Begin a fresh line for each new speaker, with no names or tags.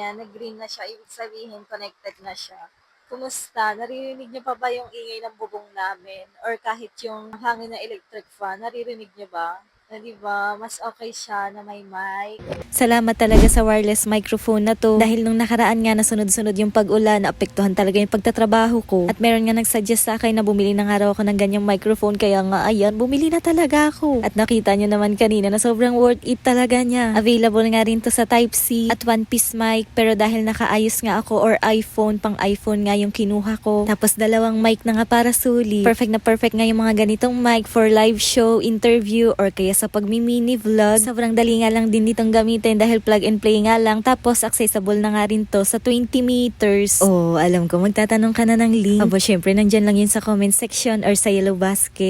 niya, nag-green na siya, ibig sabihin connected na siya. Kumusta? Naririnig niyo pa ba yung ingay ng bubong namin? Or kahit yung hangin ng electric fan, naririnig niyo ba? Na di ba, mas okay siya na may mic.
Salamat talaga sa wireless microphone na to dahil nung nakaraan nga na sunod-sunod yung pag-ulan, naapektuhan talaga yung pagtatrabaho ko. At meron nga nagsuggest sa akin na bumili na nga raw ako ng ganyang microphone, kaya nga ayan, bumili na talaga ako. At nakita nyo naman kanina na sobrang worth it talaga niya. Available nga rin to sa Type-C at one-piece mic, pero dahil nakaayos nga ako or iPhone, pang iPhone nga yung kinuha ko. Tapos dalawang mic na nga para sulit. Perfect na perfect nga yung mga ganitong mic for live show, interview, or kaya sa pagmi-mini vlog. Sobrang dali nga lang din ditong gamitin dahil plug and play nga lang. Tapos accessible na nga rin to sa 20 meters. Oh, alam ko magtatanong ka na ng link. Abo, syempre nandyan lang yun sa comment section or sa yellow basket.